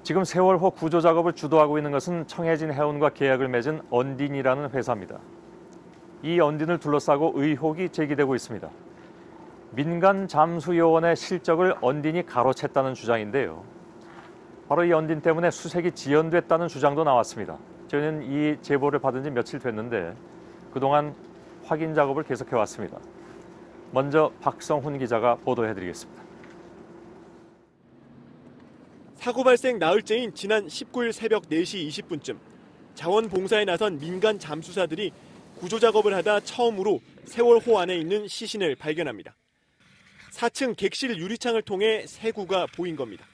지금 세월호 구조 작업을 주도하고 있는 것은 청해진 해운과 계약을 맺은 언딘이라는 회사입니다. 이 언딘을 둘러싸고 의혹이 제기되고 있습니다. 민간 잠수요원의 실적을 언딘이 가로챘다는 주장인데요. 바로 이 언딘 때문에 수색이 지연됐다는 주장도 나왔습니다. 저희는 이 제보를 받은 지 며칠 됐는데 그동안 확인 작업을 계속해왔습니다. 먼저 박성훈 기자가 보도해드리겠습니다. 사고 발생 나흘째인 지난 19일 새벽 4시 20분쯤 자원봉사에 나선 민간 잠수사들이 구조 작업을 하다 처음으로 세월호 안에 있는 시신을 발견합니다. 4층 객실 유리창을 통해 세구가 보인 겁니다.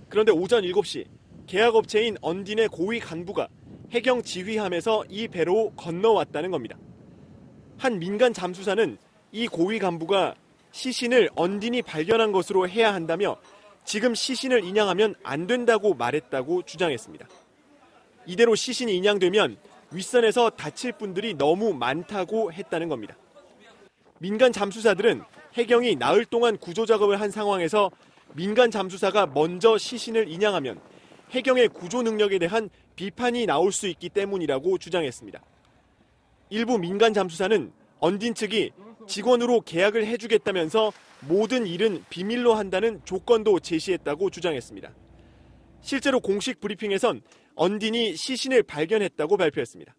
그런데 오전 7시 계약업체인 언딘의 고위 간부가 해경 지휘함에서 이 배로 건너왔다는 겁니다. 한 민간 잠수사는 이 고위 간부가 시신을 언딘이 발견한 것으로 해야 한다며 지금 시신을 인양하면 안 된다고 말했다고 주장했습니다. 이대로 시신이 인양되면 윗선에서 다칠 분들이 너무 많다고 했다는 겁니다. 민간 잠수사들은 해경이 나흘 동안 구조 작업을 한 상황에서 민간 잠수사가 먼저 시신을 인양하면 해경의 구조 능력에 대한 비판이 나올 수 있기 때문이라고 주장했습니다. 일부 민간 잠수사는 언딘 측이 직원으로 계약을 해주겠다면서 모든 일은 비밀로 한다는 조건도 제시했다고 주장했습니다. 실제로 공식 브리핑에선 언딘이 시신을 발견했다고 발표했습니다.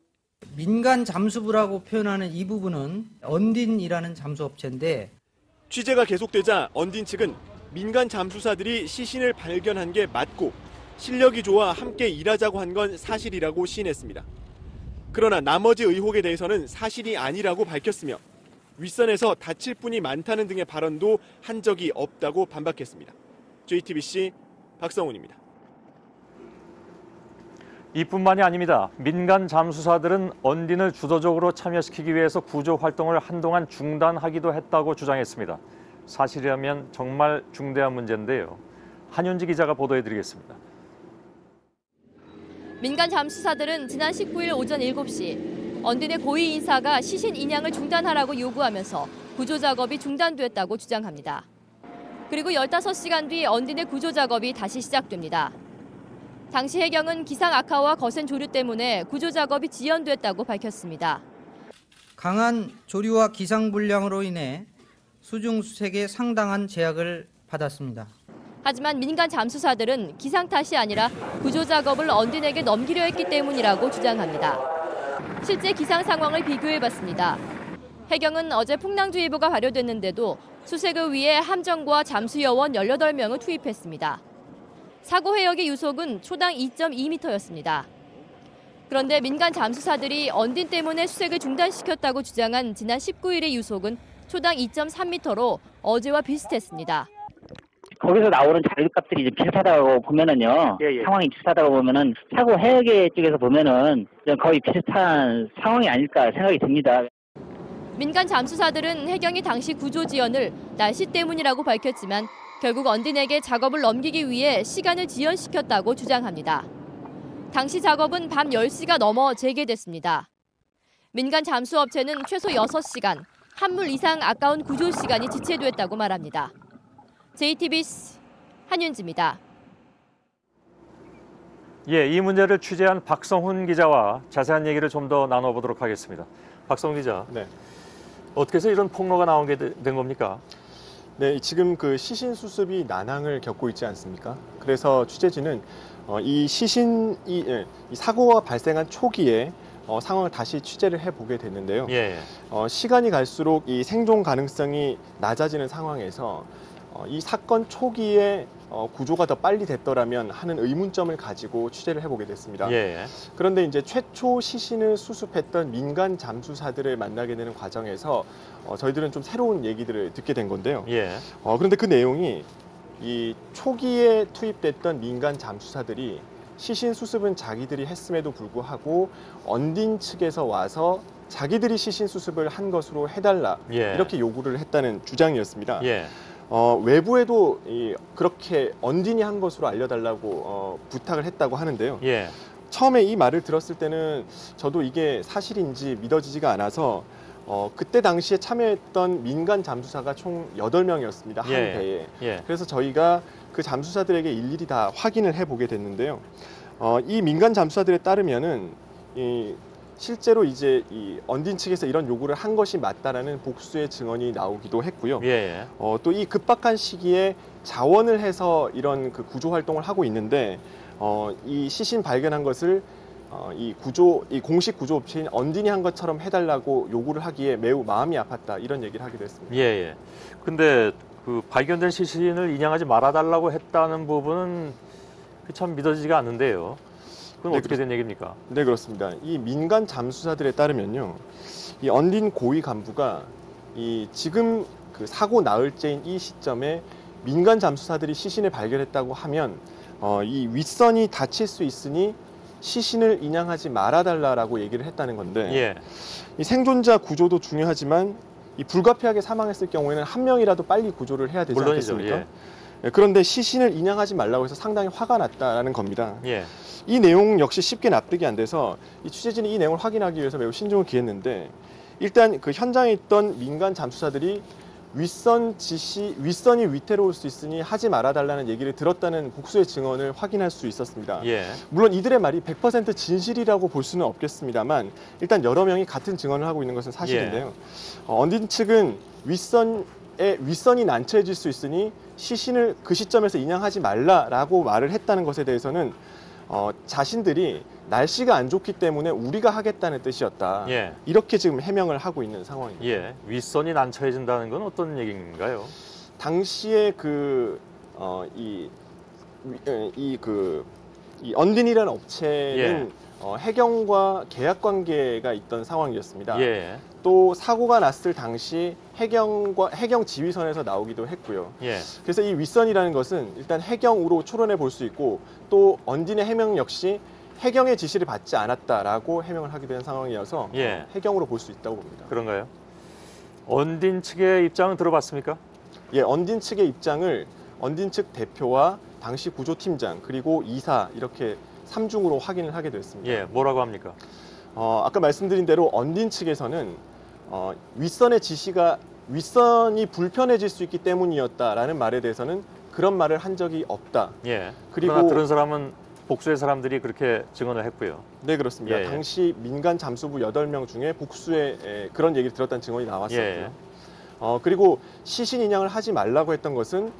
민간 잠수부라고 표현하는 이 부분은 언딘이라는 잠수업체인데 취재가 계속되자 언딘 측은 민간 잠수사들이 시신을 발견한 게 맞고 실력이 좋아 함께 일하자고 한 건 사실이라고 시인했습니다. 그러나 나머지 의혹에 대해서는 사실이 아니라고 밝혔으며 윗선에서 다칠 분이 많다는 등의 발언도 한 적이 없다고 반박했습니다. JTBC 박성훈입니다. 이뿐만이 아닙니다. 민간 잠수사들은 언딘을 주도적으로 참여시키기 위해서 구조 활동을 한동안 중단하기도 했다고 주장했습니다. 사실이라면 정말 중대한 문제인데요. 한윤지 기자가 보도해드리겠습니다. 민간 잠수사들은 지난 19일 오전 7시 언딘의 고위 인사가 시신 인양을 중단하라고 요구하면서 구조 작업이 중단됐다고 주장합니다. 그리고 15시간 뒤 언딘의 구조 작업이 다시 시작됩니다. 당시 해경은 기상 악화와 거센 조류 때문에 구조 작업이 지연됐다고 밝혔습니다. 강한 조류와 기상 불량으로 인해 수중 수색에 상당한 제약을 받았습니다. 하지만 민간 잠수사들은 기상 탓이 아니라 구조 작업을 언딘에게 넘기려 했기 때문이라고 주장합니다. 실제 기상 상황을 비교해봤습니다. 해경은 어제 풍랑주의보가 발효됐는데도 수색을 위해 함정과 잠수요원 18명을 투입했습니다. 사고 해역의 유속은 초당 2.2m였습니다. 그런데 민간 잠수사들이 언딘 때문에 수색을 중단시켰다고 주장한 지난 19일의 유속은 초당 2.3m로 어제와 비슷했습니다. 거기서 나오는 자료값들이 이제 비슷하다고 보면은요. 상황이 비슷하다고 보면은 사고 해역의 쪽에서 보면은 거의 비슷한 상황이 아닐까 생각이 듭니다. 민간 잠수사들은 해경이 당시 구조 지연을 날씨 때문이라고 밝혔지만 결국 언딘에게 작업을 넘기기 위해 시간을 지연시켰다고 주장합니다. 당시 작업은 밤 10시가 넘어 재개됐습니다. 민간 잠수업체는 최소 6시간, 한물 이상 아까운 구조 시간이 지체됐다고 말합니다. JTBC 한윤지입니다. 이 문제를 취재한 박성훈 기자와 자세한 얘기를 좀 더 나눠보도록 하겠습니다. 박성훈 기자, 네. 어떻게 해서 이런 폭로가 나오게 된 겁니까? 네, 지금 그 시신 수습이 난항을 겪고 있지 않습니까? 그래서 취재진은 이 사고가 발생한 초기에 상황을 다시 취재를 해보게 됐는데요. 시간이 갈수록 이 생존 가능성이 낮아지는 상황에서 이 사건 초기에 구조가 더 빨리 됐더라면 하는 의문점을 가지고 취재를 해보게 됐습니다. 그런데 이제 최초 시신을 수습했던 민간 잠수사들을 만나게 되는 과정에서 저희들은 좀 새로운 얘기들을 듣게 된 건데요. 그런데 그 내용이 이 초기에 투입됐던 민간 잠수사들이 시신 수습은 자기들이 했음에도 불구하고 언딘 측에서 와서 자기들이 시신 수습을 한 것으로 해달라 이렇게 요구를 했다는 주장이었습니다. 외부에도 그렇게 언딘이 한 것으로 알려달라고 부탁을 했다고 하는데요. 처음에 이 말을 들었을 때는 저도 이게 사실인지 믿어지지가 않아서 그때 당시에 참여했던 민간 잠수사가 총 8명이었습니다. 한 배에. 그래서 저희가 그 잠수사들에게 일일이 다 확인을 해보게 됐는데요. 이 민간 잠수사들에 따르면은 실제로 이제 이 언딘 측에서 이런 요구를 한 것이 맞다라는 복수의 증언이 나오기도 했고요. 예. 또 이 급박한 시기에 자원을 해서 이런 그 구조 활동을 하고 있는데 이 시신 발견한 것을 이 공식 구조 업체인 언딘이 한 것처럼 해달라고 요구를 하기에 매우 마음이 아팠다 이런 얘기를 하기도 했습니다. 예. 근데 그 발견된 시신을 인양하지 말아달라고 했다는 부분은 참 믿어지지가 않는데요. 그건 네, 어떻게 된 얘기입니까? 네, 그렇습니다. 이 민간 잠수사들에 따르면요, 이 언딘 고위 간부가 지금 그 사고 나흘째인 이 시점에 민간 잠수사들이 시신을 발견했다고 하면 이 윗선이 다칠 수 있으니 시신을 인양하지 말아달라라고 얘기를 했다는 건데, 예. 이 생존자 구조도 중요하지만 이 불가피하게 사망했을 경우에는 한 명이라도 빨리 구조를 해야 되지 물론이죠. 않겠습니까? 예, 그런데 시신을 인양하지 말라고 해서 상당히 화가 났다라는 겁니다. 예. 이 내용 역시 쉽게 납득이 안 돼서 이 취재진이 이 내용을 확인하기 위해서 매우 신중을 기했는데, 일단 그 현장에 있던 민간 잠수사들이 윗선이 위태로울 수 있으니 하지 말아달라는 얘기를 들었다는 복수의 증언을 확인할 수 있었습니다. 예. 물론 이들의 말이 100% 진실이라고 볼 수는 없겠습니다만 일단 여러 명이 같은 증언을 하고 있는 것은 사실인데요. 언딘 측은 윗선이 난처해질 수 있으니 시신을 그 시점에서 인양하지 말라라고 말을 했다는 것에 대해서는 자신들이 날씨가 안 좋기 때문에 우리가 하겠다는 뜻이었다. 예. 이렇게 지금 해명을 하고 있는 상황입니다. 예. 윗선이 난처해진다는 건 어떤 얘기인가요? 당시에 이 언딘이라는 업체는 해경과 계약 관계가 있던 상황이었습니다. 예. 또 사고가 났을 당시 해경 지휘선에서 나오기도 했고요. 예. 그래서 이 윗선이라는 것은 일단 해경으로 추론해 볼 수 있고, 또 언딘의 해명 역시 해경의 지시를 받지 않았다라고 해명을 하게 된 상황이어서 예. 해경으로 볼 수 있다고 봅니다. 그런가요? 언딘 측의 입장은 들어봤습니까? 예, 언딘 측의 입장을 언딘 측 대표와 당시 구조팀장 그리고 이사 이렇게 3중으로 확인을 하게 됐습니다. 예. 뭐라고 합니까? 아까 말씀드린 대로 언딘 측에서는 윗선이 불편해질 수 있기 때문이었다라는 말에 대해서는 그런 말을 한 적이 없다. 예. 그리고 그러나 들은 사람은 복수의 사람들이 그렇게 증언을 했고요. 네, 그렇습니다. 예. 당시 민간 잠수부 8명 중에 복수의 그런 얘기를 들었다는 증언이 나왔었고요. 예. 그리고 시신 인양을 하지 말라고 했던 것은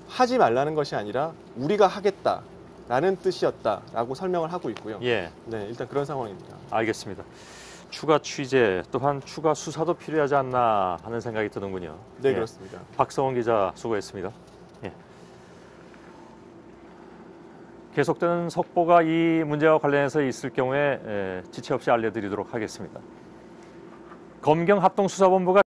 하지 말라는 것이 아니라 우리가 하겠다라는 뜻이었다라고 설명을 하고 있고요. 예. 네, 일단 그런 상황입니다. 알겠습니다. 추가 취재 또한 추가 수사도 필요하지 않나 하는 생각이 드는군요. 네, 예. 그렇습니다. 박성원 기자 수고했습니다. 예. 계속되는 속보가 이 문제와 관련해서 있을 경우에 지체 없이 알려드리도록 하겠습니다. 검경합동수사본부가